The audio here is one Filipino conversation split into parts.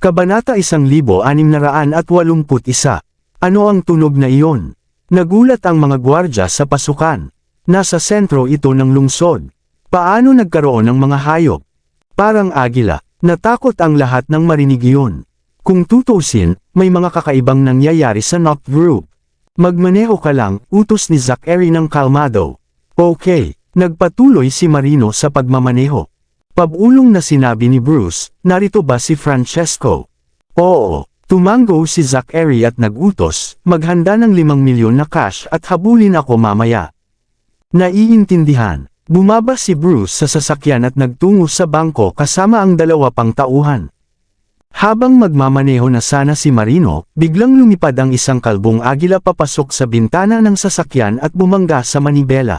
Kabanata 1681. Ano ang tunog na iyon? Nagulat ang mga gwardya sa pasukan. Nasa sentro ito ng lungsod. Paano nagkaroon ng mga hayop? Parang agila. Natakot ang lahat ng marinig iyon. Kung tutusin, may mga kakaibang nangyayari sa Knock Group. Magmaneho ka lang, utos ni Zachary ng kalmado. Okay, nagpatuloy si Marino sa pagmamaneho. Pabulong na sinabi ni Bruce, narito ba si Francesco? Oo, tumango si Zachary at nagutos, maghanda ng 5 milyon na cash at habulin ako mamaya. Naiintindihan, bumaba si Bruce sa sasakyan at nagtungo sa bangko kasama ang 2 pang tauhan. Habang magmamaneho na sana si Marino, biglang lumipad ang isang kalbong agila papasok sa bintana ng sasakyan at bumangga sa manibela.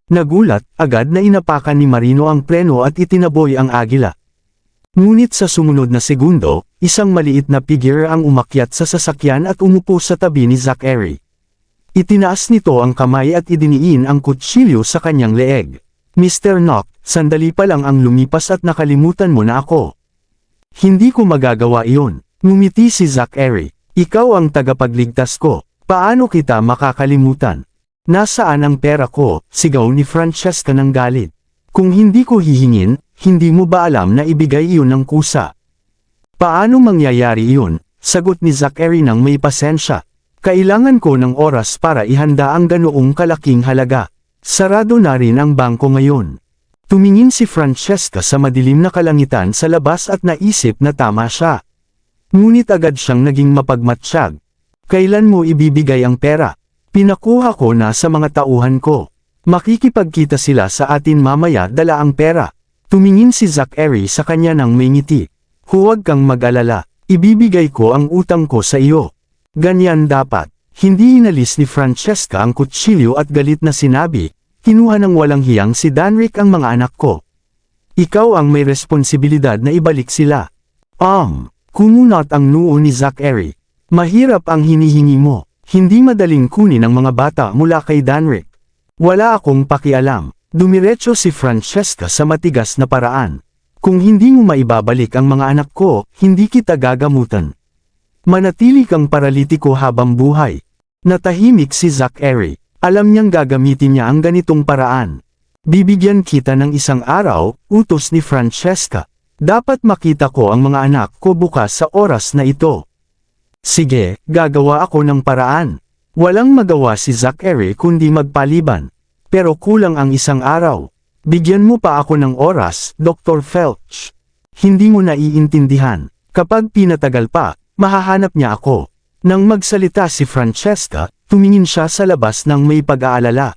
Nagulat, agad na inapakan ni Marino ang preno at itinaboy ang agila. Ngunit sa sumunod na segundo, isang maliit na figure ang umakyat sa sasakyan at umupo sa tabi ni Zachary. Itinaas nito ang kamay at idiniin ang kutsilyo sa kanyang leeg. Mr. Knock, sandali pa lang ang lumipas at nakalimutan mo na ako. Hindi ko magagawa iyon. Ngumiti si Zachary. Ikaw ang tagapagligtas ko. Paano kita makakalimutan? Nasaan ang pera ko? Sigaw ni Francesca ng galit. Kung hindi ko hihingin, hindi mo ba alam na ibigay iyon ng kusa? Paano mangyayari iyon? Sagot ni Zachary ng may pasensya. Kailangan ko ng oras para ihanda ang ganoong kalaking halaga. Sarado na rin ang bangko ngayon. Tumingin si Francesca sa madilim na kalangitan sa labas at naisip na tama siya. Ngunit agad siyang naging mapagmatsyag. Kailan mo ibibigay ang pera? Pinakuha ko na sa mga tauhan ko. Makikipagkita sila sa atin mamaya, dala ang pera. Tumingin si Zachary sa kanya ng may ngiti. Huwag kang mag-alala. Ibibigay ko ang utang ko sa iyo. Ganyan dapat. Hindi inalis ni Francesca ang kutsilyo at galit na sinabi, kinuha ng walang hiyang si Danrick ang mga anak ko. Ikaw ang may responsibilidad na ibalik sila. Kumunot ang noo ni Zachary. Mahirap ang hinihingi mo. Hindi madaling kunin ang mga bata mula kay Danrick. Wala akong pakialam. Dumiretso si Francesca sa matigas na paraan. Kung hindi mo maibabalik ang mga anak ko, hindi kita gagamutan. Manatili kang paralitiko habang buhay. Natahimik si Zachary. Alam niyang gagamitin niya ang ganitong paraan. Bibigyan kita ng isang araw, utos ni Francesca. Dapat makita ko ang mga anak ko bukas sa oras na ito. Sige, gagawa ako ng paraan. Walang magawa si Zachary kundi magpaliban. Pero kulang ang isang araw. Bigyan mo pa ako ng oras, Dr. Felch. Hindi mo naiintindihan. Kapag pinatagal pa, mahahanap niya ako. Nang magsalita si Francesca, tumingin siya sa labas ng may pag-aalala.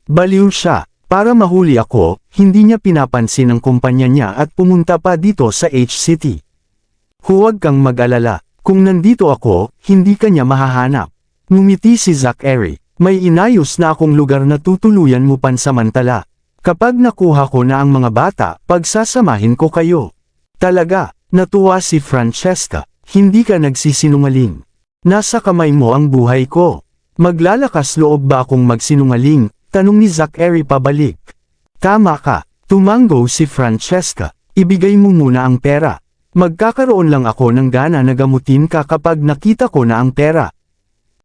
Baliw siya. Para mahuli ako, hindi niya pinapansin ang kumpanya niya at pumunta pa dito sa H-City. Huwag kang mag-alala. Kung nandito ako, hindi ka niya mahahanap. Ngumiti si Zachary. May inayos na akong lugar na tutuluyan mo pansamantala. Kapag nakuha ko na ang mga bata, pagsasamahin ko kayo. Talaga, natuwa si Francesca. Hindi ka nagsisinungaling. Nasa kamay mo ang buhay ko. Maglalakas loob ba akong magsinungaling? Tanong ni Zachary pabalik. Tama ka. Tumango si Francesca. Ibigay mo muna ang pera. Magkakaroon lang ako ng gana na gamutin ka kapag nakita ko na ang pera.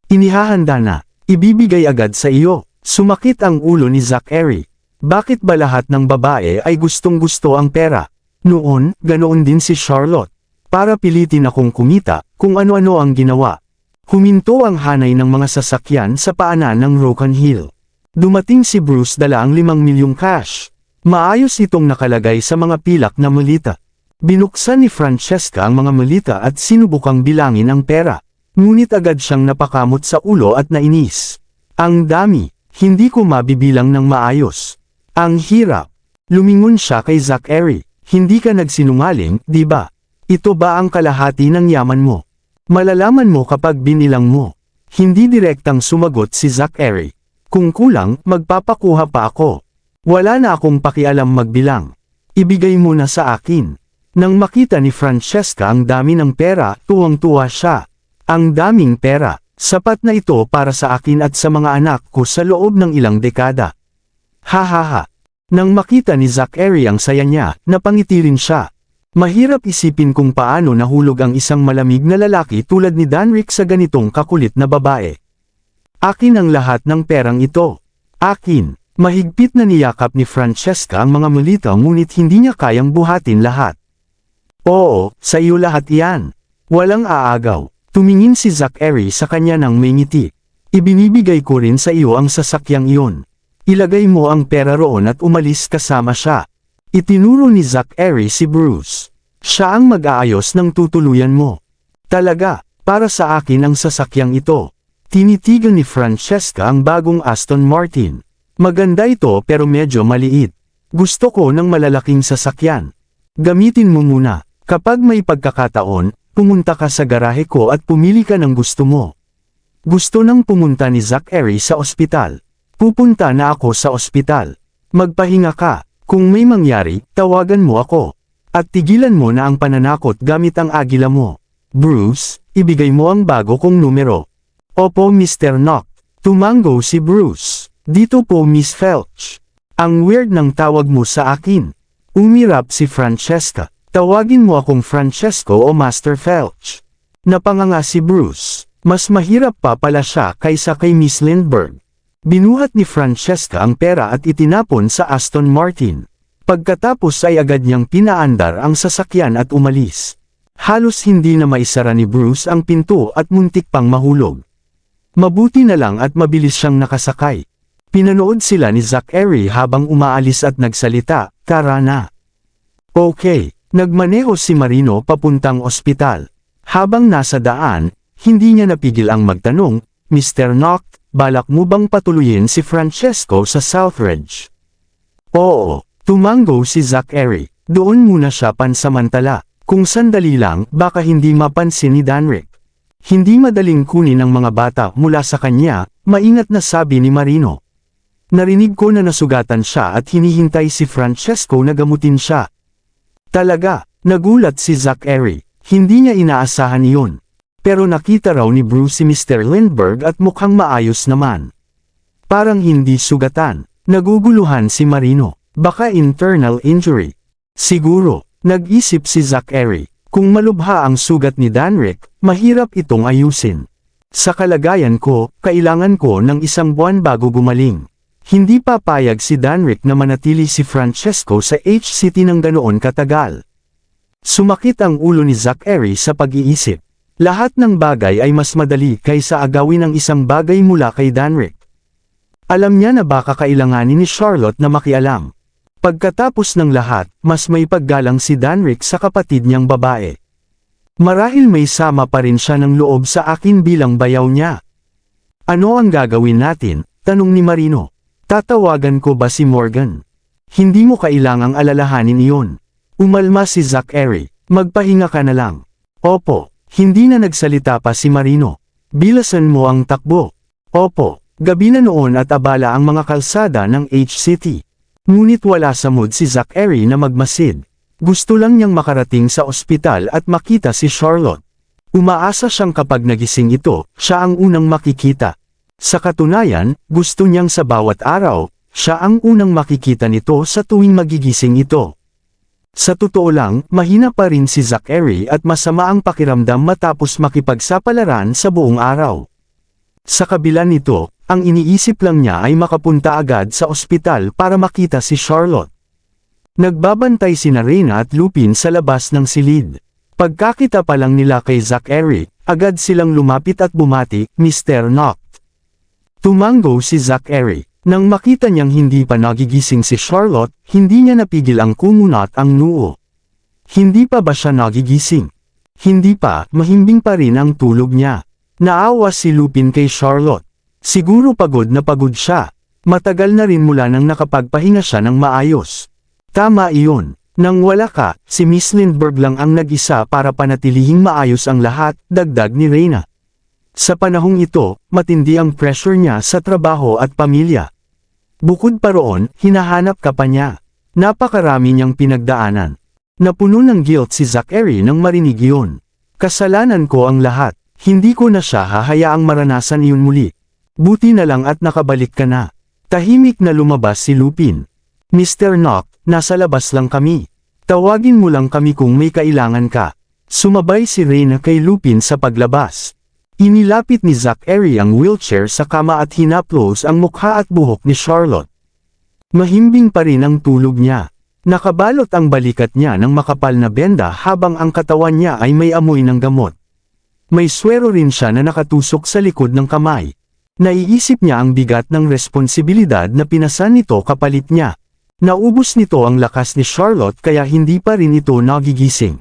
Inihahanda na. Ibibigay agad sa iyo. Sumakit ang ulo ni Zachary. Bakit ba lahat ng babae ay gustong-gusto ang pera? Noon, ganoon din si Charlotte. Para pilitin akong kumita, kung ano-ano ang ginawa. Huminto ang hanay ng mga sasakyan sa paanan ng Broken Hill. Dumating si Bruce dala ang 5 milyong cash. Maayos itong nakalagay sa mga pilak na malita. Binuksan ni Francesca ang mga malita at sinubukang bilangin ang pera. Ngunit agad siyang napakamot sa ulo at nainis. Ang dami, hindi ko mabibilang ng maayos. Ang hirap. Lumingon siya kay Zachary. Hindi ka nagsinungaling, di ba? Ito ba ang kalahati ng yaman mo? Malalaman mo kapag binilang mo. Hindi direktang sumagot si Zachary. Kung kulang, magpapakuha pa ako. Wala na akong pakialam magbilang. Ibigay mo na sa akin. Nang makita ni Francesca ang dami ng pera, tuwang-tuwa siya. Ang daming pera, sapat na ito para sa akin at sa mga anak ko sa loob ng ilang dekada. Ha ha ha. Nang makita ni Zachary ang saya niya, napangiti rin siya. Mahirap isipin kung paano nahulog ang isang malamig na lalaki tulad ni Danrick sa ganitong kakulit na babae. Akin ang lahat ng perang ito. Akin. Mahigpit na niyakap ni Francesca ang mga mulita ngunit hindi niya kayang buhatin lahat. Oo, sa iyo lahat iyan. Walang aagaw. Tumingin si Zachary sa kanya ng may ngiti. Ibinibigay ko rin sa iyo ang sasakyang iyon. Ilagay mo ang pera roon at umalis kasama siya. Itinuro ni Zachary si Bruce. Siya ang mag-aayos ng tutuluyan mo. Talaga, para sa akin ang sasakyang ito. Tinitigan ni Francesca ang bagong Aston Martin. Maganda ito pero medyo maliit. Gusto ko ng malalaking sasakyan. Gamitin mo muna. Kapag may pagkakataon, pumunta ka sa garahe ko at pumili ka ng gusto mo. Gusto nang pumunta ni Zachary sa ospital. Pupunta na ako sa ospital. Magpahinga ka. Kung may mangyari, tawagan mo ako. At tigilan mo na ang pananakot gamit ang agila mo. Bruce, ibigay mo ang bago kong numero. Opo Mr. Knock. Tumango si Bruce. Dito po Miss Felch. Ang weird ng tawag mo sa akin. Umirap si Francesca. Tawagin mo akong Francesco o Master Felch. Napanganga si Bruce. Mas mahirap pa pala siya kaysa kay Miss Lindbergh. Binuhat ni Francesca ang pera at itinapon sa Aston Martin. Pagkatapos ay agad niyang pinaandar ang sasakyan at umalis. Halos hindi na maisara ni Bruce ang pinto at muntik pang mahulog. Mabuti na lang at mabilis siyang nakasakay. Pinanood sila ni Zachary habang umaalis at nagsalita, "Tara na." Okay, nagmaneho si Marino papuntang ospital. Habang nasa daan, hindi niya napigil ang magtanong, "Mr. Knock, balak mo bang patuluyin si Francesco sa Southridge?" Oo, tumango si Zachary. Doon muna siya pansamantala. Kung sandali lang, baka hindi mapansin ni Danrick. Hindi madaling kunin ang mga bata mula sa kanya, maingat na sabi ni Marino. Narinig ko na nasugatan siya at hinihintay si Francesco na gamutin siya. Talaga, nagulat si Zachary. Hindi niya inaasahan iyon. Pero nakita raw ni Bruce si Mr. Lindbergh at mukhang maayos naman. Parang hindi sugatan. Naguguluhan si Marino. Baka internal injury. Siguro, nag-isip si Zachary. Kung malubha ang sugat ni Danrick, mahirap itong ayusin. Sa kalagayan ko, kailangan ko ng 1 buwan bago gumaling. Hindi papayag si Danrick na manatili si Francesco sa HCT ng ganoon katagal. Sumakit ang ulo ni Zachary sa pag-iisip. Lahat ng bagay ay mas madali kaysa agawin ang isang bagay mula kay Danrick. Alam niya na baka kailanganin ni Charlotte na makialam. Pagkatapos ng lahat, mas may paggalang si Danrick sa kapatid niyang babae. Marahil may sama pa rin siya ng loob sa akin bilang bayaw niya. Ano ang gagawin natin? Tanong ni Marino. Tatawagan ko ba si Morgan? Hindi mo kailangang alalahanin iyon. Umalma si Zachary. Magpahinga ka na lang. Opo, hindi na nagsalita pa si Marino. Bilasan mo ang takbo. Opo, gabi na noon at abala ang mga kalsada ng HCT. Ngunit wala sa mood si Zachary na magmasid. Gusto lang niyang makarating sa ospital at makita si Charlotte. Umaasa siyang kapag nagising ito, siya ang unang makikita. Sa katunayan, gusto niyang sa bawat araw, siya ang unang makikita nito sa tuwing magigising ito. Sa totoo lang, mahina pa rin si Zachary at masama ang pakiramdam matapos makipagsapalaran sa buong araw. Sa kabila nito, ang iniisip lang niya ay makapunta agad sa ospital para makita si Charlotte. Nagbabantay sina Reyna at Lupin sa labas ng silid. Pagkakita pa lang nila kay Zachary, agad silang lumapit at bumati, "Mr. Knock." Tumango si Zachary. Nang makita niyang hindi pa nagigising si Charlotte, hindi niya napigil ang kumunat ang noo. Hindi pa ba siya nagigising? Hindi pa, mahimbing pa rin ang tulog niya. Naawa si Lupin kay Charlotte. Siguro pagod na pagod siya. Matagal na rin mula nang nakapagpahinga siya ng maayos. Tama iyon. Nang wala ka, si Miss Lindbergh lang ang nag-isa para panatilihing maayos ang lahat, dagdag ni Reyna. Sa panahong ito, matindi ang pressure niya sa trabaho at pamilya. Bukod pa roon, hinahanap ka pa niya. Napakarami niyang pinagdaanan. Napuno ng guilt si Zachary nang marinig iyon. Kasalanan ko ang lahat. Hindi ko na siya hahayaang maranasan iyon muli. Buti na lang at nakabalik ka na. Tahimik na lumabas si Lupin. "Mr. Knock, nasa labas lang kami. Tawagin mo lang kami kung may kailangan ka. Sumabay si Reyna kay Lupin sa paglabas. Inilapit ni Zachary ang wheelchair sa kama at hinaplos ang mukha at buhok ni Charlotte. Mahimbing pa rin ang tulog niya. Nakabalot ang balikat niya ng makapal na benda habang ang katawan niya ay may amoy ng gamot. May swero rin siya na nakatusok sa likod ng kamay. Naiisip niya ang bigat ng responsibilidad na pinasan nito kapalit niya. Naubos nito ang lakas ni Charlotte kaya hindi pa rin ito nagigising.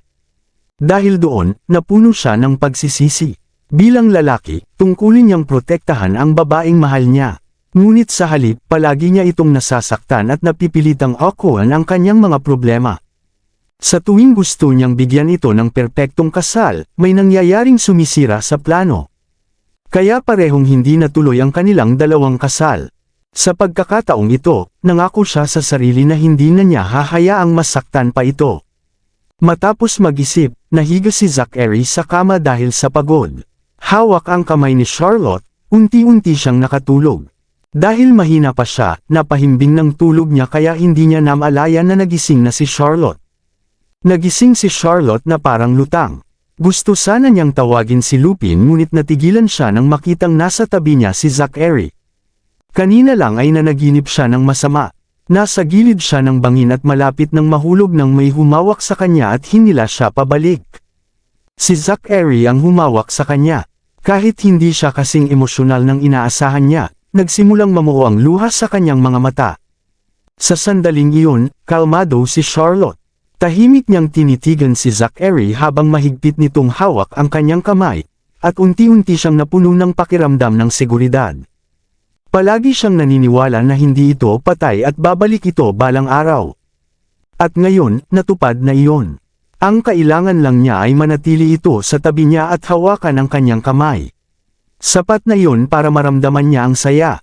Dahil doon, napuno siya ng pagsisisi. Bilang lalaki, tungkulin niyang protektahan ang babaeng mahal niya. Ngunit sa halip, palagi niya itong nasasaktan at napipilitang akuan ang kanyang mga problema. Sa tuwing gusto niyang bigyan ito ng perpektong kasal, may nangyayaring sumisira sa plano. Kaya parehong hindi natuloy ang kanilang dalawang kasal. Sa pagkakataong ito, nangako siya sa sarili na hindi na niya hahayaang masaktan pa ito. Matapos mag-isip, nahiga si Zachary sa kama dahil sa pagod. Hawak ang kamay ni Charlotte, unti-unti siyang nakatulog. Dahil mahina pa siya, napahimbing ng tulog niya kaya hindi niya namalaya na nagising na si Charlotte. Nagising si Charlotte na parang lutang. Gusto sana niyang tawagin si Lupin ngunit natigilan siya nang makitang nasa tabi niya si Zachary. Kanina lang ay nanaginip siya ng masama. Nasa gilid siya ng bangin at malapit nang mahulog nang may humawak sa kanya at hinila siya pabalik. Si Zachary ang humawak sa kanya. Kahit hindi siya kasing emosyonal ng inaasahan niya, nagsimulang mamuo ang luha sa kanyang mga mata. Sa sandaling iyon, kalmado si Charlotte. Tahimik niyang tinitigan si Zachary habang mahigpit nitong hawak ang kanyang kamay, at unti-unti siyang napuno ng pakiramdam ng seguridad. Palagi siyang naniniwala na hindi ito patay at babalik ito balang araw. At ngayon, natupad na iyon. Ang kailangan lang niya ay manatili ito sa tabi niya at hawakan ang kanyang kamay. Sapat na iyon para maramdaman niya ang saya.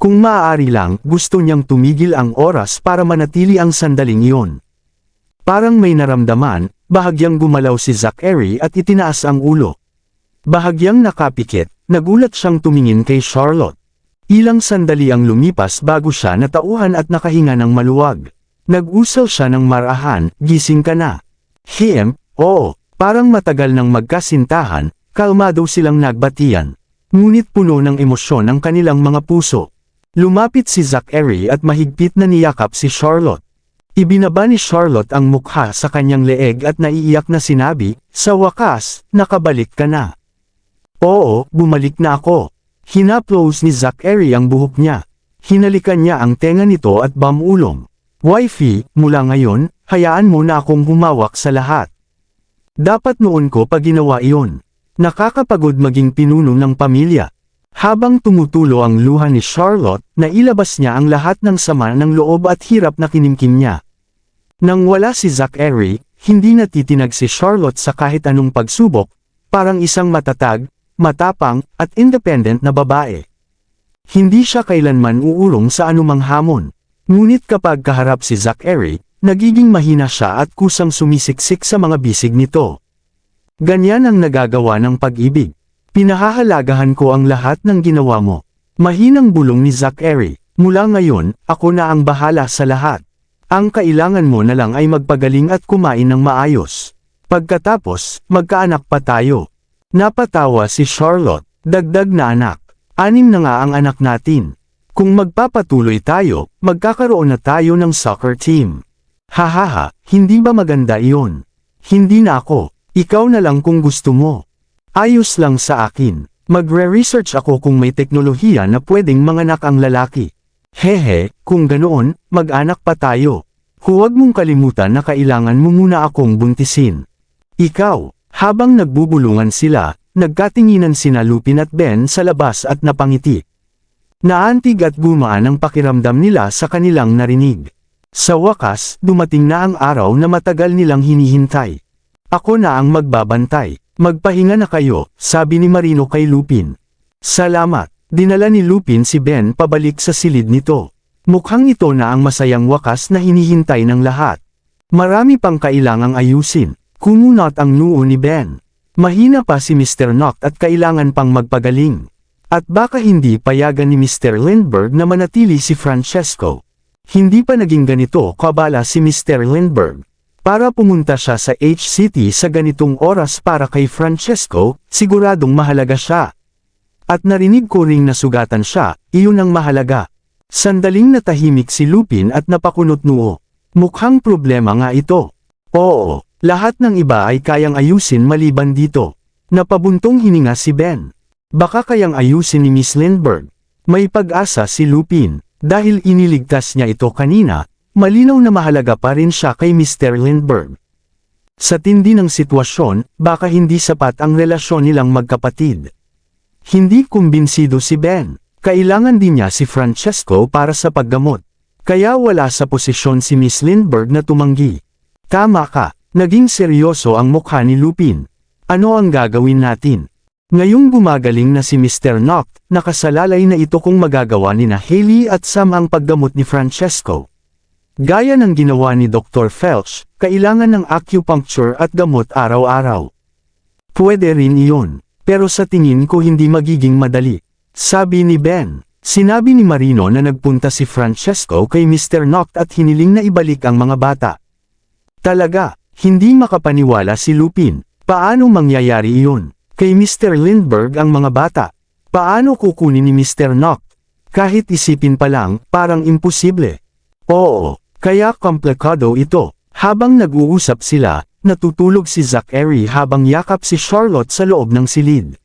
Kung maaari lang, gusto niyang tumigil ang oras para manatili ang sandaling iyon. Parang may naramdaman, bahagyang gumalaw si Zachary at itinaas ang ulo. Bahagyang nakapikit, nagulat siyang tumingin kay Charlotte. Ilang sandali ang lumipas bago siya natauhan at nakahinga ng maluwag. Nag-usal siya ng marahan, gising ka na. Oo, parang matagal nang magkasintahan, kalmado silang nagbatian. Ngunit puno ng emosyon ang kanilang mga puso. Lumapit si Zachary at mahigpit na niyakap si Charlotte. Ibinaba ni Charlotte ang mukha sa kanyang leeg at naiiyak na sinabi, "Sa wakas, nakabalik ka na." "Oo, bumalik na ako." Hinaplos ni Zachary ang buhok niya. Hinalikan niya ang tenga nito at bamulong. "Wifey, mula ngayon, hayaan mo na akong humawak sa lahat. Dapat noon ko pa ginawa iyon. Nakakapagod maging pinuno ng pamilya." Habang tumutulo ang luha ni Charlotte, nailabas niya ang lahat ng sama ng loob at hirap na kinimkim niya. Nang wala si Zachary, hindi natitinag si Charlotte sa kahit anong pagsubok, parang isang matatag, matapang, at independent na babae. Hindi siya kailanman uurong sa anumang hamon. Ngunit kapag kaharap si Zachary, nagiging mahina siya at kusang sumisiksik sa mga bisig nito. Ganyan ang nagagawa ng pag-ibig. "Pinahahalagahan ko ang lahat ng ginawa mo." Mahinang bulong ni Zachary. "Mula ngayon, ako na ang bahala sa lahat. Ang kailangan mo na lang ay magpagaling at kumain ng maayos. Pagkatapos, magkaanak pa tayo." Napatawa si Charlotte. "Dagdag na anak. 6 na nga ang anak natin. Kung magpapatuloy tayo, magkakaroon na tayo ng soccer team." "Hahaha, hindi ba maganda iyon?" "Hindi na ako. Ikaw na lang kung gusto mo. Ayos lang sa akin. Magre-research ako kung may teknolohiya na pwedeng manganak ang lalaki." "Hehe, kung ganoon, mag-anak pa tayo. Huwag mong kalimutan na kailangan mo muna akong buntisin." "Ikaw." Habang nagbubulungan sila, nagkatinginan sina Lupin at Ben sa labas at napangiti. Naantig at gumaan ang pakiramdam nila sa kanilang narinig. Sa wakas, dumating na ang araw na matagal nilang hinihintay. "Ako na ang magbabantay. Magpahinga na kayo," sabi ni Marino kay Lupin. "Salamat." Dinala ni Lupin si Ben pabalik sa silid nito. Mukhang ito na ang masayang wakas na hinihintay ng lahat. Marami pang kailangang ayusin. Kumunot ang noo ni Ben. Mahina pa si Mr. Noct at kailangan pang magpagaling. At baka hindi payagan ni Mr. Lindbergh na manatili si Francesco. Hindi pa naging ganito kabala si Mr. Lindbergh. Para pumunta siya sa H-City sa ganitong oras para kay Francesco, siguradong mahalaga siya. At narinig ko ring nasugatan siya, iyon ang mahalaga. Sandaling natahimik si Lupin at napakunot noo. Mukhang problema nga ito. Oo, lahat ng iba ay kayang ayusin maliban dito. Napabuntong hininga si Ben. Baka kayang ayusin ni Miss Lindbergh. May pag-asa si Lupin, dahil iniligtas niya ito kanina. Malinaw na mahalaga pa rin siya kay Mr. Lindbergh. Sa tindi ng sitwasyon, baka hindi sapat ang relasyon nilang magkapatid. Hindi kumbinsido si Ben. Kailangan din niya si Francesco para sa paggamot. Kaya wala sa posisyon si Miss Lindbergh na tumanggi. Tama ka, naging seryoso ang mukha ni Lupin. Ano ang gagawin natin? Ngayong gumagaling na si Mr. Noct, nakasalalay na ito kung magagawa ni na Hailey at Sam ang paggamot ni Francesco. Gaya ng ginawa ni Dr. Felch, kailangan ng acupuncture at gamot araw-araw. Pwede rin iyon, pero sa tingin ko hindi magiging madali. Sabi ni Ben. Sinabi ni Marino na nagpunta si Francesco kay Mr. Noct at hiniling na ibalik ang mga bata. Talaga, hindi makapaniwala si Lupin. Paano mangyayari iyon? Kay Mr. Lindbergh ang mga bata. Paano kukunin ni Mr. Noct? Kahit isipin pa lang, parang imposible. Oo. Kaya komplikado ito. Habang nag-uusap sila, natutulog si Zachary habang yakap si Charlotte sa loob ng silid.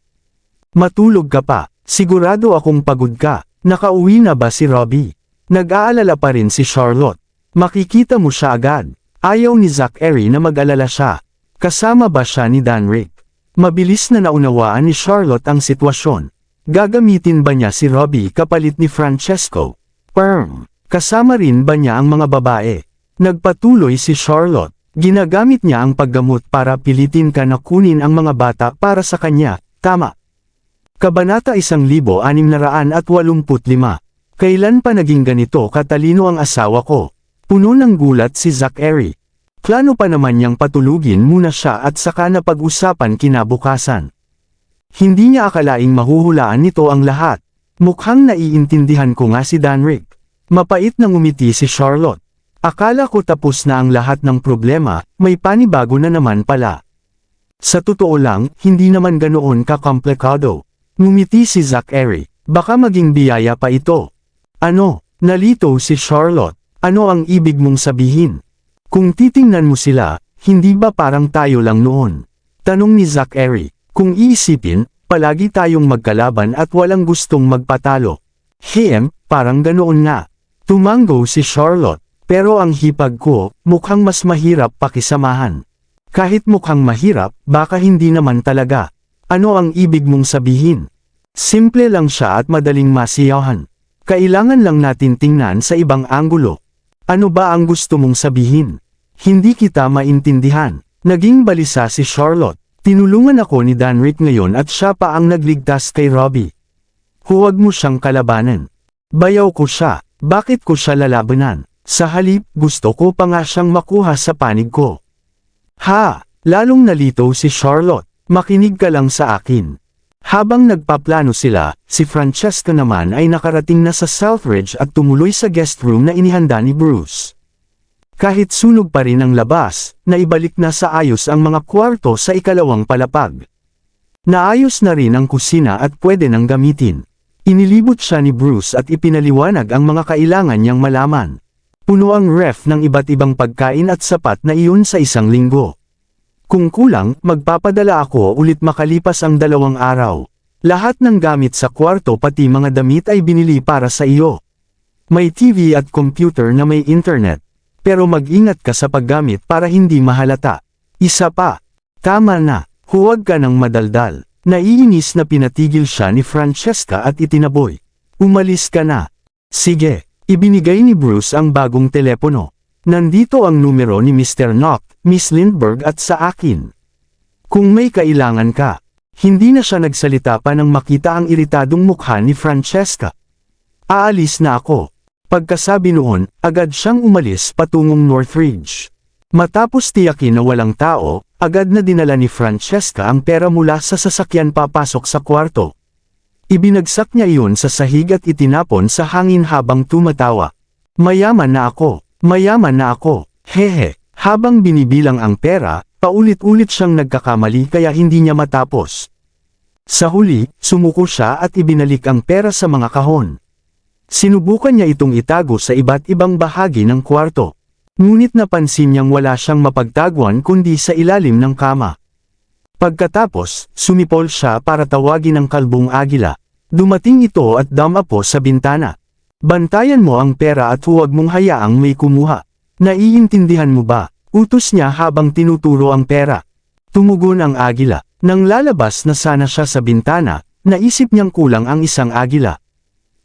Matulog ka pa, sigurado akong pagod ka. Nakauwi na ba si Robbie? Nag-aalala pa rin si Charlotte. Makikita mo siya agad. Ayaw ni Zachary na mag-alala siya. Kasama ba siya ni Danrick? Mabilis na naunawaan ni Charlotte ang sitwasyon. Gagamitin ba niya si Robbie kapalit ni Francesco? Kasama rin ba niya ang mga babae? Nagpatuloy si Charlotte. Ginagamit niya ang paggamot para pilitin ka na kunin ang mga bata para sa kanya, tama. Kabanata 1685. Kailan pa naging ganito katalino ang asawa ko? Puno ng gulat si Zachary. Plano pa naman niyang patulugin muna siya at saka na pag-usapan kinabukasan. Hindi niya akalaing mahuhulaan nito ang lahat. Mukhang naiintindihan ko nga si Danrick. Mapait na ngumiti si Charlotte. Akala ko tapos na ang lahat ng problema, may panibago na naman pala. Sa totoo lang, hindi naman ganoon kakomplikado. Ngumiti si Zachary. Baka maging biyaya pa ito. Ano? Nalito si Charlotte. Ano ang ibig mong sabihin? Kung titingnan mo sila, hindi ba parang tayo lang noon? Tanong ni Zachary. Kung iisipin, palagi tayong magkalaban at walang gustong magpatalo. Parang ganoon nga. Tumango si Charlotte, pero ang hipag ko, mukhang mas mahirap pakisamahan. Kahit mukhang mahirap, baka hindi naman talaga. Ano ang ibig mong sabihin? Simple lang siya at madaling masiyahan. Kailangan lang natin tingnan sa ibang anggulo. Ano ba ang gusto mong sabihin? Hindi kita maintindihan. Naging balisa si Charlotte. Tinulungan ako ni Danrick ngayon at siya pa ang nagligtas kay Robbie. Huwag mo siyang kalabanan. Bayaw ko siya. Bakit ko siya lalabanan? Sa halip, gusto ko pa nga siyang makuha sa panig ko. Lalong nalito si Charlotte. Makinig ka lang sa akin. Habang nagpaplano sila, si Francesca naman ay nakarating na sa Southridge at tumuloy sa guest room na inihanda ni Bruce. Kahit sunog pa rin ang labas, naibalik na sa ayos ang mga kwarto sa ikalawang palapag. Naayos na rin ang kusina at pwede nang gamitin. Inilibot siya ni Bruce at ipinaliwanag ang mga kailangan niyang malaman. Puno ang ref ng iba't ibang pagkain at sapat na iyon sa isang linggo. Kung kulang, magpapadala ako ulit makalipas ang 2 araw. Lahat ng gamit sa kwarto pati mga damit ay binili para sa iyo. May TV at computer na may internet. Pero mag-ingat ka sa paggamit para hindi mahalata. Isa pa. Tama na, huwag ka nang madaldal. Naiinis na pinatigil siya ni Francesca at itinaboy. Umalis ka na. Sige, ibinigay ni Bruce ang bagong telepono. Nandito ang numero ni Mr. Noct, Miss Lindbergh at sa akin. Kung may kailangan ka. Hindi na siya nagsalita pa nang makita ang iritadong mukha ni Francesca. Aalis na ako. Pagkasabi noon, agad siyang umalis patungong Northridge. Matapos tiyakin na walang tao, agad na dinala ni Francesca ang pera mula sa sasakyan papasok sa kwarto. Ibinagsak niya iyon sa sahig at itinapon sa hangin habang tumatawa. Mayaman na ako, hehe. Habang binibilang ang pera, paulit-ulit siyang nagkakamali kaya hindi niya matapos. Sa huli, sumuko siya at ibinalik ang pera sa mga kahon. Sinubukan niya itong itago sa iba't ibang bahagi ng kwarto. Ngunit napansin niyang wala siyang mapagtaguan kundi sa ilalim ng kama. Pagkatapos, sumipol siya para tawagin ang kalbong agila. Dumating ito at damapo sa bintana. Bantayan mo ang pera at huwag mong hayaang may kumuha. Naiintindihan mo ba? Utos niya habang tinuturo ang pera. Tumugon ang agila. Nang lalabas na sana siya sa bintana, naisip niyang kulang ang isang agila.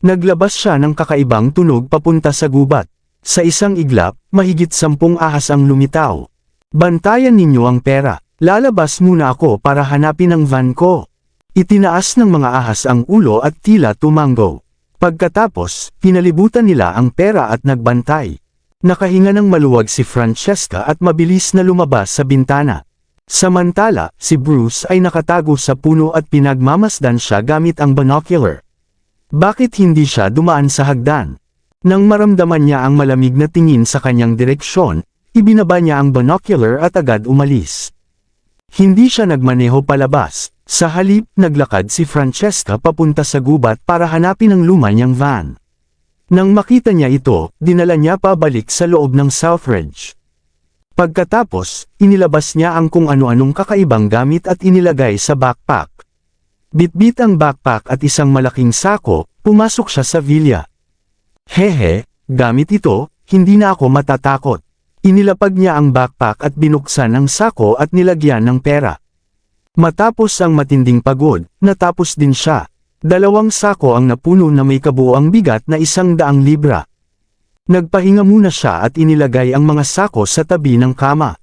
Naglabas siya ng kakaibang tunog papunta sa gubat. Sa isang iglap, mahigit 10 ahas ang lumitaw. Bantayan ninyo ang pera. Lalabas muna ako para hanapin ang van ko. Itinaas ng mga ahas ang ulo at tila tumango. Pagkatapos, pinalibutan nila ang pera at nagbantay. Nakahinga ng maluwag si Francesca at mabilis na lumabas sa bintana. Samantala, si Bruce ay nakatago sa puno at pinagmamasdan siya gamit ang binocular. Bakit hindi siya dumaan sa hagdan? Nang maramdaman niya ang malamig na tingin sa kanyang direksyon, ibinaba niya ang binocular at agad umalis. Hindi siya nagmaneho palabas. Sa halip, naglakad si Francesca papunta sa gubat para hanapin ang luma niyang van. Nang makita niya ito, dinala niya pabalik sa loob ng Southridge. Pagkatapos, inilabas niya ang kung ano-anong kakaibang gamit at inilagay sa backpack. Bitbit ang backpack at isang malaking sako, pumasok siya sa villa. Hehe, gamit ito, hindi na ako matatakot. Inilapag niya ang backpack at binuksan ang sako at nilagyan ng pera. Matapos ang matinding pagod, natapos din siya. 2 sako ang napuno na may kabuuang bigat na 100 libra. Nagpahinga muna siya at inilagay ang mga sako sa tabi ng kama.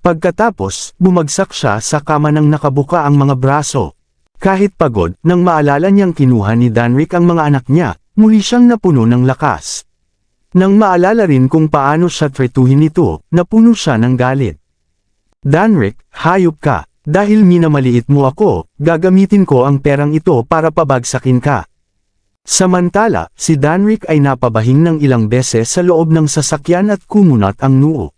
Pagkatapos, bumagsak siya sa kama nang nakabuka ang mga braso. Kahit pagod, nang maalala niyang kinuha ni Danrick ang mga anak niya, muli siyang napuno ng lakas. Nang maalala rin kung paano siya tretuhin ito, napuno siya ng galit. Danrick, hayop ka. Dahil minamaliit mo ako, gagamitin ko ang perang ito para pabagsakin ka. Samantala, si Danrick ay napabahing ng ilang beses sa loob ng sasakyan at kumunat ang noo.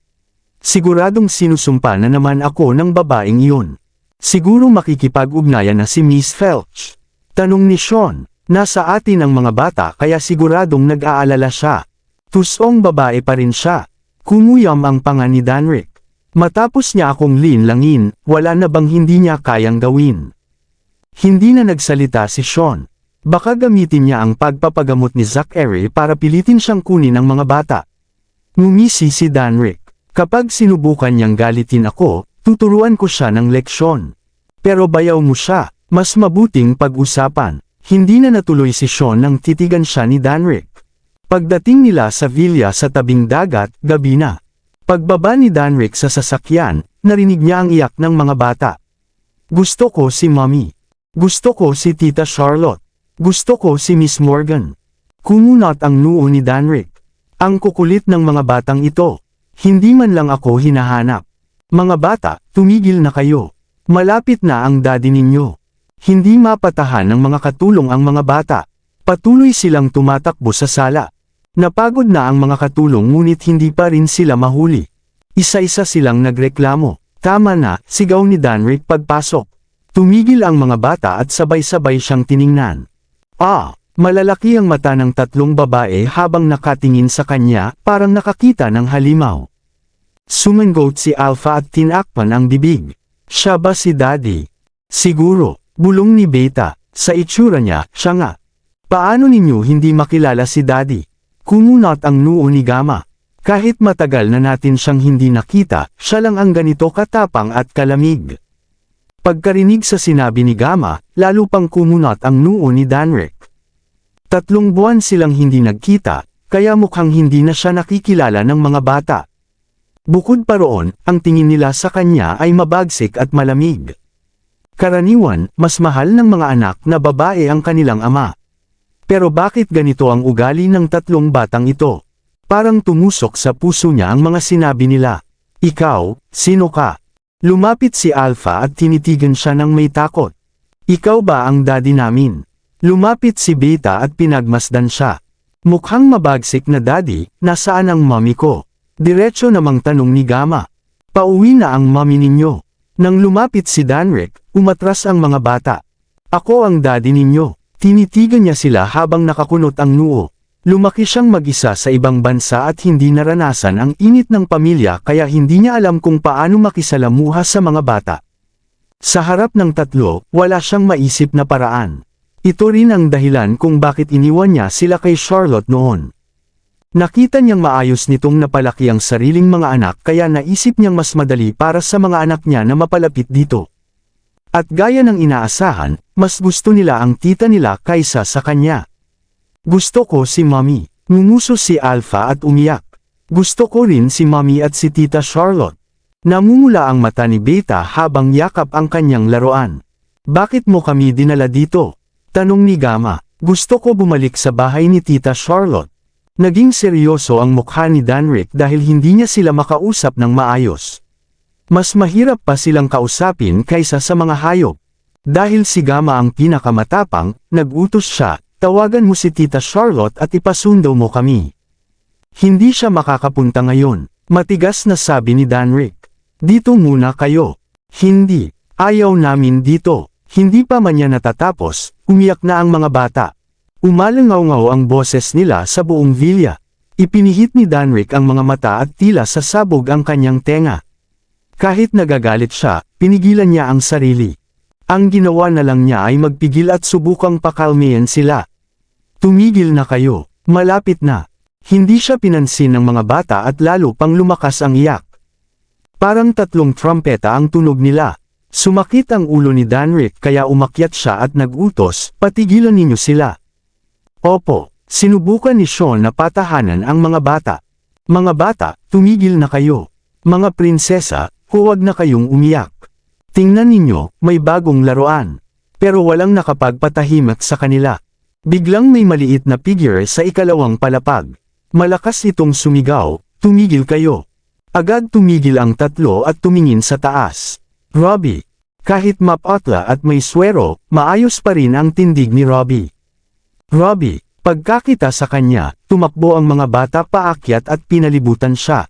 Siguradong sinusumpa na naman ako ng babaeng iyon. Siguro makikipag-ugnayan na si Miss Felch. Tanong ni Sean, nasa atin ang mga bata kaya siguradong nag-aalala siya. Tusong babae pa rin siya. Kumuyam ang panga ni Danrick. Matapos niya akong linlangin, wala na bang hindi niya kayang gawin? Hindi na nagsalita si Sean. Baka gamitin niya ang pagpapagamot ni Zachary para pilitin siyang kunin ang mga bata. Ngumisi si Danrick. Kapag sinubukan niyang galitin ako, tuturuan ko siya ng leksyon. Pero bayaw mo siya, mas mabuting pag-usapan. Hindi na natuloy si Sean nang titigan siya ni Danrick. Pagdating nila sa villa sa tabing dagat, gabi na. Pagbaba ni Danrick sa sasakyan, narinig niya ang iyak ng mga bata. Gusto ko si Mommy. Gusto ko si Tita Charlotte. Gusto ko si Miss Morgan. Kumunat ang noo ni Danrick. Ang kukulit ng mga batang ito. Hindi man lang ako hinahanap. Mga bata, tumigil na kayo. Malapit na ang daddy ninyo. Hindi mapatahan ng mga katulong ang mga bata. Patuloy silang tumatakbo sa sala. Napagod na ang mga katulong ngunit hindi pa rin sila mahuli. Isa-isa silang nagreklamo. Tama na, sigaw ni Danrick pagpasok. Tumigil ang mga bata at sabay-sabay siyang tiningnan. Malalaki ang mata ng 3 babae habang nakatingin sa kanya, parang nakakita ng halimaw. Sumangot si Alpha at tinakpan ang bibig. Siya ba si Daddy? Siguro, bulong ni Beta. Sa itsura niya, siya nga. Paano ninyo hindi makilala si Daddy? Kumunat ang noo ni Gamma. Kahit matagal na natin siyang hindi nakita, siya lang ang ganito katapang at kalamig. Pagkarinig sa sinabi ni Gamma, lalo pang kumunat ang noo ni Danrick. 3 buwan silang hindi nagkita, kaya mukhang hindi na siya nakikilala ng mga bata. Bukod pa roon, ang tingin nila sa kanya ay mabagsik at malamig. Karaniwan, mas mahal ng mga anak na babae ang kanilang ama. Pero bakit ganito ang ugali ng 3 batang ito? Parang tumusok sa puso niya ang mga sinabi nila. Ikaw, sino ka? Lumapit si Alpha at tinitigan siya ng may takot. Ikaw ba ang daddy namin? Lumapit si Beta at pinagmasdan siya. Mukhang mabagsik na daddy, nasaan ang mommy ko? Diretso namang tanong ni Gamma. Pauwi na ang mami ninyo. Nang lumapit si Danrick, umatras ang mga bata. Ako ang daddy ninyo. Tinitigan niya sila habang nakakunot ang noo. Lumaki siyang mag-isa sa ibang bansa at hindi naranasan ang init ng pamilya kaya hindi niya alam kung paano makisalamuha sa mga bata. Sa harap ng tatlo, wala siyang maisip na paraan. Ito rin ang dahilan kung bakit iniwan niya sila kay Charlotte noon. Nakita niyang maayos nitong napalaki ang sariling mga anak kaya naisip niyang mas madali para sa mga anak niya na mapalapit dito. At gaya ng inaasahan, mas gusto nila ang tita nila kaysa sa kanya. Gusto ko si Mommy. Ngumuso si Alpha at umiyak. Gusto ko rin si Mommy at si Tita Charlotte. Namumula ang mata ni Beta habang yakap ang kanyang laruan. Bakit mo kami dinala dito? Tanong ni Gamma. Gusto ko bumalik sa bahay ni Tita Charlotte. Naging seryoso ang mukha ni Danrick dahil hindi niya sila makausap ng maayos. Mas mahirap pa silang kausapin kaysa sa mga hayop. Dahil si Gamma ang pinakamatapang, nag-utos siya, tawagan mo si Tita Charlotte at ipasundo mo kami. Hindi siya makakapunta ngayon, matigas na sabi ni Danrick. Dito muna kayo. Hindi, ayaw namin dito. Hindi pa man niya natatapos, umiyak na ang mga bata. Umalangaw-ngaw ang boses nila sa buong villa. Ipinihit ni Danrick ang mga mata at tila sasabog ang kanyang tenga. Kahit nagagalit siya, pinigilan niya ang sarili. Ang ginawa na lang niya ay magpigil at subukang pakalmayan sila. Tumigil na kayo, malapit na. Hindi siya pinansin ng mga bata at lalo pang lumakas ang iyak. Parang tatlong trumpeta ang tunog nila. Sumakit ang ulo ni Danrick kaya umakyat siya at nag-utos, patigilan ninyo sila. Opo, sinubukan ni Sean na patahanan ang mga bata. Mga bata, tumigil na kayo. Mga prinsesa, huwag na kayong umiyak. Tingnan ninyo, may bagong laruan. Pero walang nakapagpatahimik sa kanila. Biglang may maliit na figure sa ikalawang palapag. Malakas itong sumigaw, tumigil kayo. Agad tumigil ang tatlo at tumingin sa taas. Robbie. Kahit mapotla at may swero, maayos pa rin ang tindig ni Robbie. Robbie, pagkakita sa kanya, tumakbo ang mga bata paakyat at pinalibutan siya.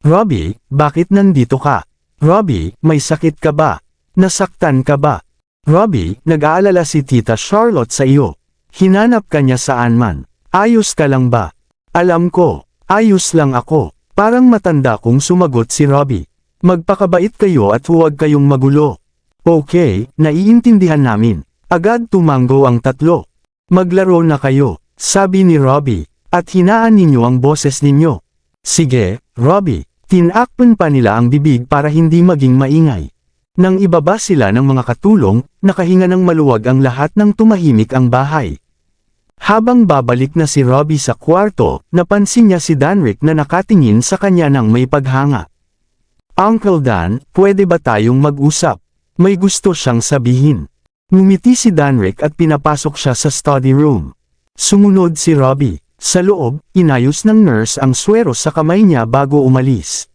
Robbie, bakit nandito ka? Robbie, may sakit ka ba? Nasaktan ka ba? Robbie, nag-aalala si Tita Charlotte sa iyo. Hinanap ka niya saan man. Ayos ka lang ba? Alam ko, ayos lang ako. Parang matanda kong sumagot si Robbie. Magpakabait kayo at huwag kayong magulo. Okay, naiintindihan namin. Agad tumango ang tatlo. Maglaro na kayo, sabi ni Robbie, at hinaan ninyo ang boses ninyo. Sige, Robbie, tinakpan pa nila ang bibig para hindi maging maingay. Nang ibaba sila ng mga katulong, nakahinga ng maluwag ang lahat ng tumahimik ang bahay. Habang babalik na si Robbie sa kwarto, napansin niya si Danrick na nakatingin sa kanya ng may paghanga. Uncle Dan, pwede ba tayong mag-usap? May gusto siyang sabihin. Ngumiti si Danrick at pinapasok siya sa study room. Sumunod si Robbie. Sa loob, inayos ng nurse ang swero sa kamay niya bago umalis.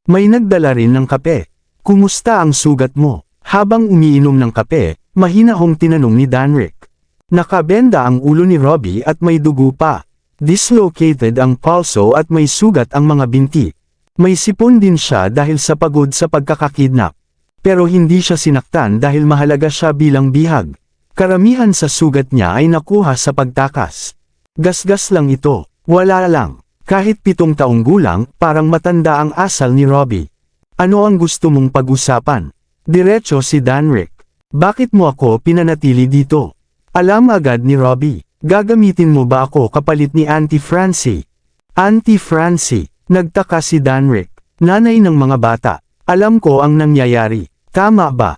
May nagdala rin ng kape. Kumusta ang sugat mo? Habang umiinom ng kape, mahinahong tinanong ni Danrick. Nakabenda ang ulo ni Robbie at may dugo pa. Dislocated ang pulso at may sugat ang mga binti. May sipon din siya dahil sa pagod sa pagkakakidnap. Pero hindi siya sinaktan dahil mahalaga siya bilang bihag. Karamihan sa sugat niya ay nakuha sa pagtakas. Gasgas lang ito, wala lang. Kahit 7 taong gulang, parang matanda ang asal ni Robbie. Ano ang gusto mong pag-usapan? Diretso si Danrick. Bakit mo ako pinanatili dito? Alam agad ni Robbie. Gagamitin mo ba ako kapalit ni Auntie Francie? Auntie Francie, nagtaka si Danrick. Nanay ng mga bata. Alam ko ang nangyayari. Tama ba?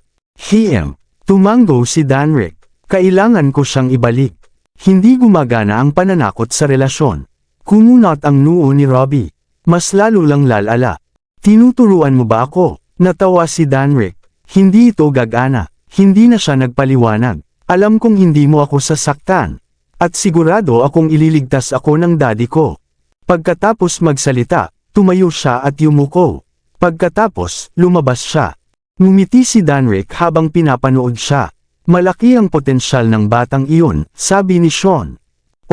Tumango si Danrick. Kailangan ko siyang ibalik. Hindi gumagana ang pananakot sa relasyon. Kumunot ang noo ni Robbie. Mas lalo lang lalala. Tinuturuan mo ba ako? Natawa si Danrick. Hindi ito gagana. Hindi na siya nagpaliwanag. Alam kong hindi mo ako sasaktan. At sigurado akong ililigtas ako ng daddy ko. Pagkatapos magsalita, tumayo siya at yumuko. Pagkatapos, lumabas siya. Ngumiti si Danrick habang pinapanood siya. Malaki ang potensyal ng batang iyon, sabi ni Sean.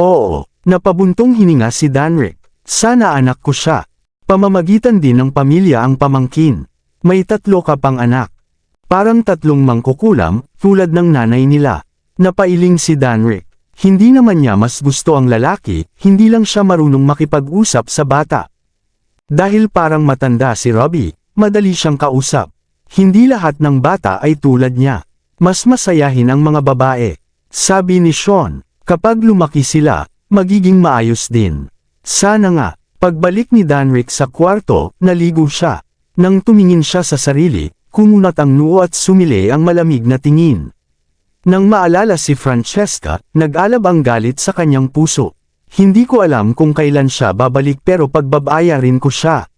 Oo, napabuntong hininga si Danrick. Sana anak ko siya. Pamamagitan din ng pamilya ang pamangkin. May 3 ka pang anak. Parang 3 mangkukulam, tulad ng nanay nila. Napailing si Danrick. Hindi naman niya mas gusto ang lalaki, hindi lang siya marunong makipag-usap sa bata. Dahil parang matanda si Robbie, madali siyang kausap. Hindi lahat ng bata ay tulad niya. Mas masayahin ang mga babae. Sabi ni Sean, kapag lumaki sila, magiging maayos din. Sana nga. Pagbalik ni Danrick sa kwarto, naligo siya. Nang tumingin siya sa sarili, kumunat ang noo at sumili ang malamig na tingin. Nang maalala si Francesca, nag-alab ang galit sa kanyang puso. Hindi ko alam kung kailan siya babalik pero pagbabaya rin ko siya.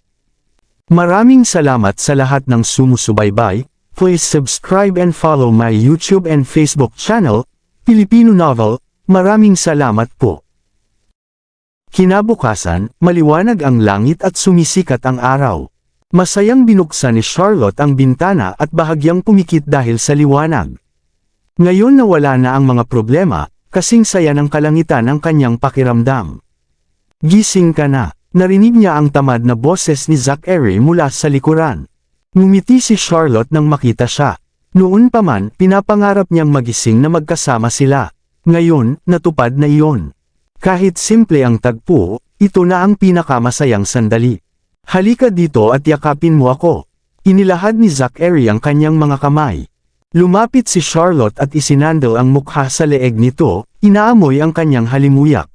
Maraming salamat sa lahat ng sumusubaybay. Please subscribe and follow my YouTube and Facebook channel, Filipino Novel. Maraming salamat po. Kinabukasan, maliwanag ang langit at sumisikat ang araw. Masayang binuksan ni Charlotte ang bintana at bahagyang pumikit dahil sa liwanag. Ngayon nawala na ang mga problema, kasing saya ng kalangitan ang kanyang pakiramdam. Gising ka na, narinig niya ang tamad na boses ni Zachary mula sa likuran. Ngumiti si Charlotte nang makita siya. Noon pa man, pinapangarap niyang magising na magkasama sila. Ngayon, natupad na iyon. Kahit simple ang tagpo, ito na ang pinakamasayang sandali. Halika dito at yakapin mo ako. Inilahad ni Zachary ang kanyang mga kamay. Lumapit si Charlotte at isinandal ang mukha sa leeg nito, inaamoy ang kanyang halimuyak.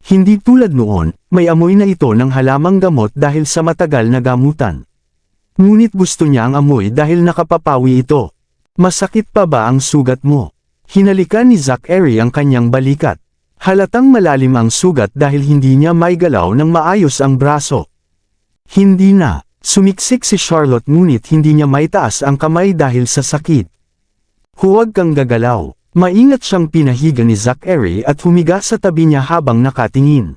Hindi tulad noon, may amoy na ito ng halamang gamot dahil sa matagal na gamutan. Ngunit gusto niya ang amoy dahil nakapapawi ito. Masakit pa ba ang sugat mo? Hinalikan ni Zachary ang kanyang balikat. Halatang malalim ang sugat dahil hindi niya maigalaw ng maayos ang braso. Hindi na. Sumiksik si Charlotte ngunit hindi niya maitaas ang kamay dahil sa sakit. Huwag kang gagalaw. Maingat siyang pinahiga ni Zachary at humiga sa tabi niya habang nakatingin.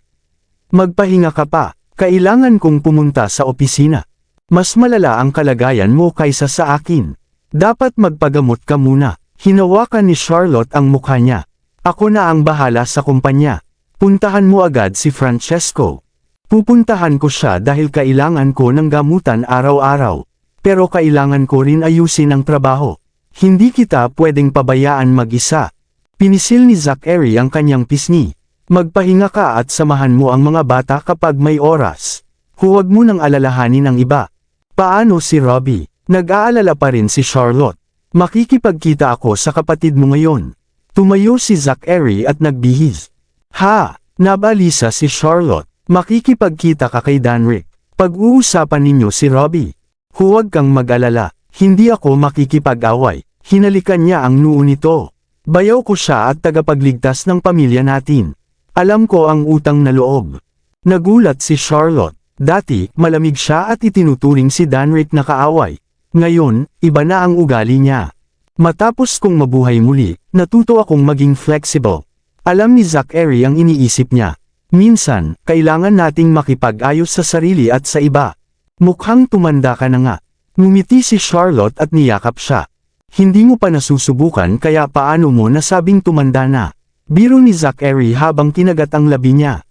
Magpahinga ka pa. Kailangan kong pumunta sa opisina. Mas malala ang kalagayan mo kaysa sa akin. Dapat magpagamot ka muna. Hinawakan ni Charlotte ang mukha niya. Ako na ang bahala sa kumpanya. Puntahan mo agad si Francesco. Pupuntahan ko siya dahil kailangan ko ng gamutan araw-araw. Pero kailangan ko rin ayusin ang trabaho. Hindi kita pwedeng pabayaan mag-isa. Pinisil ni Zachary ang kanyang pisngi. Magpahinga ka at samahan mo ang mga bata kapag may oras. Huwag mo nang alalahanin ang iba. Paano si Robbie? Nag-aalala pa rin si Charlotte. Makikipagkita ako sa kapatid mo ngayon. Tumayo si Zachary at nagbihis. Ha! Nabalisa si Charlotte. Makikipagkita ka kay Danrick. Pag-uusapan ninyo si Robbie. Huwag kang mag-alala. Hindi ako makikipag-away. Hinalikan niya ang noo nito. Bayaw ko siya at tagapagligtas ng pamilya natin. Alam ko ang utang na loob. Nagulat si Charlotte. Dati, malamig siya at itinuturing si Danrick na kaaway. Ngayon, iba na ang ugali niya. Matapos kong mabuhay muli, natuto akong maging flexible. Alam ni Zachary ang iniisip niya. Minsan, kailangan nating makipag-ayos sa sarili at sa iba. Mukhang tumanda ka na nga. Ngumiti si Charlotte at niyakap siya. Hindi mo pa nasusubukan kaya paano mo nasabing tumanda na? Biro ni Zachary habang kinagat ang labi niya.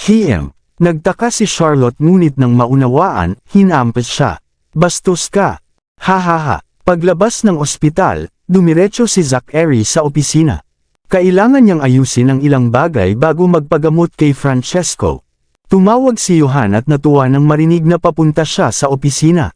Hiem. Nagtaka si Charlotte ngunit nang maunawaan, hinampas siya. Bastos ka. Hahaha. Paglabas ng ospital, dumiretso si Zachary sa opisina. Kailangan niyang ayusin ang ilang bagay bago magpagamot kay Francesco. Tumawag si Johan at natuwa nang marinig na papunta siya sa opisina.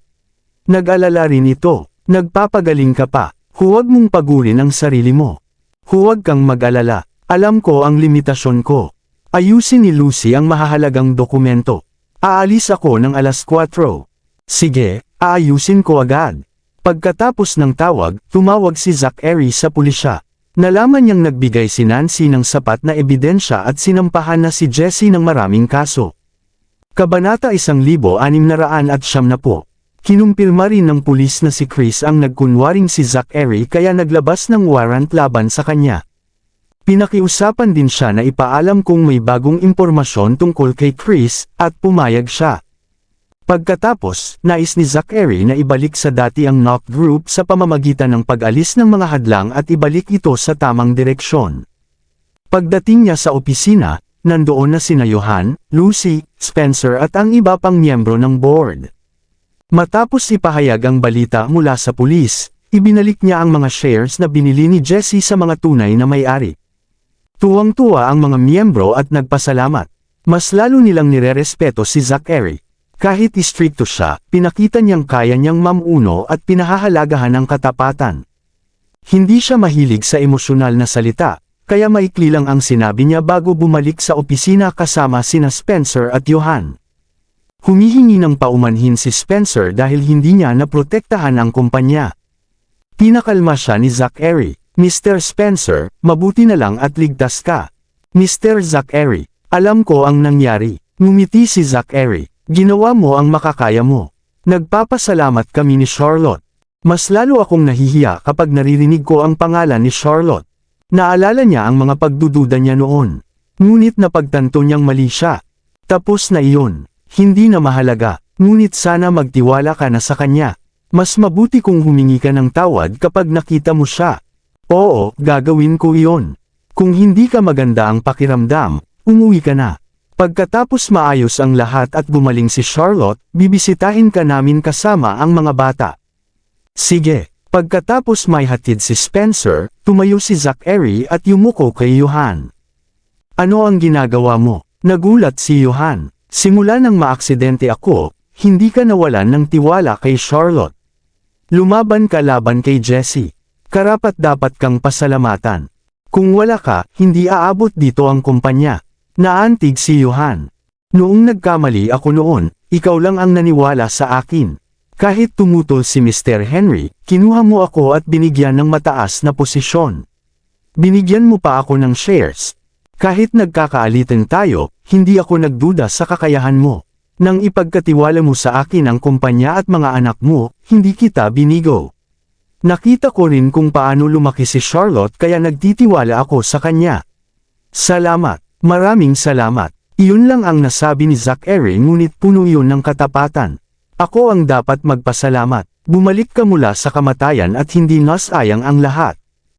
Nag-alala rin ito. Nagpapagaling ka pa. Huwag mong pagurin ang sarili mo. Huwag kang mag-alala. Alam ko ang limitasyon ko. Ayusin ni Lucy ang mahahalagang dokumento. Aalis ako ng alas 4. Sige, aayusin ko agad. Pagkatapos ng tawag, tumawag si Zachary sa pulisya. Nalaman niyang nagbigay si Nancy ng sapat na ebidensya at sinampahan na si Jessie ng maraming kaso. Kabanata 1690. Kinumpirma rin ng pulis na si Chris ang nagkunwaring si Zachary kaya naglabas ng warrant laban sa kanya. Pinakiusapan din siya na ipaalam kung may bagong impormasyon tungkol kay Chris, at pumayag siya. Pagkatapos, nais ni Zachary na ibalik sa dati ang Knock Group sa pamamagitan ng pag-alis ng mga hadlang at ibalik ito sa tamang direksyon. Pagdating niya sa opisina, nandoon na sina Johan, Lucy, Spencer at ang iba pang miyembro ng board. Matapos ipahayag ang balita mula sa pulis, ibinalik niya ang mga shares na binili ni Jessie sa mga tunay na may-ari. Tuwang-tuwa ang mga miyembro at nagpasalamat. Mas lalo nilang nirerespeto si Zachary. Kahit istrikto siya, pinakita niyang kaya niyang mamuno at pinahahalagahan ang katapatan. Hindi siya mahilig sa emosyonal na salita, kaya maikli lang ang sinabi niya bago bumalik sa opisina kasama sina Spencer at Johan. Humihingi ng paumanhin si Spencer dahil hindi niya naprotektahan ang kumpanya. Pinakalma siya ni Zachary. Mr. Spencer, mabuti na lang at ligtas ka. Mr. Zachary, alam ko ang nangyari. Ngumiti si Zachary. Ginawa mo ang makakaya mo. Nagpapasalamat kami ni Charlotte. Mas lalo akong nahihiya kapag naririnig ko ang pangalan ni Charlotte. Naalala niya ang mga pagdududa niya noon. Ngunit napagtanto niyang mali siya. Tapos na iyon. Hindi na mahalaga. Ngunit sana magtiwala ka na sa kanya. Mas mabuti kung humingi ka ng tawad kapag nakita mo siya. Oo, gagawin ko iyon. Kung hindi ka maganda ang pakiramdam, umuwi ka na. Pagkatapos maayos ang lahat at gumaling si Charlotte, bibisitahin ka namin kasama ang mga bata. Sige. Pagkatapos may hatid si Spencer, tumayo si Zachary at yumuko kay Johan. Ano ang ginagawa mo? Nagulat si Johan. Simula nang maaksidente ako, hindi ka nawalan ng tiwala kay Charlotte. Lumaban ka laban kay Jessie. Karapat-dapat kang pasalamatan. Kung wala ka, hindi aabot dito ang kumpanya. Naantig si Johan. Noong nagkamali ako noon, ikaw lang ang naniwala sa akin. Kahit tumutol si Mr. Henry, kinuha mo ako at binigyan ng mataas na posisyon. Binigyan mo pa ako ng shares. Kahit nagkakaalitan tayo, hindi ako nagduda sa kakayahan mo. Nang ipagkatiwala mo sa akin ang kumpanya at mga anak mo, hindi kita binigo. Nakita ko rin kung paano lumaki si Charlotte kaya nagtitiwala ako sa kanya. Salamat. Maraming salamat. Iyon lang ang nasabi ni Zachary ngunit puno iyon ng katapatan. Ako ang dapat magpasalamat. Bumalik ka mula sa kamatayan at hindi nasayang ang lahat.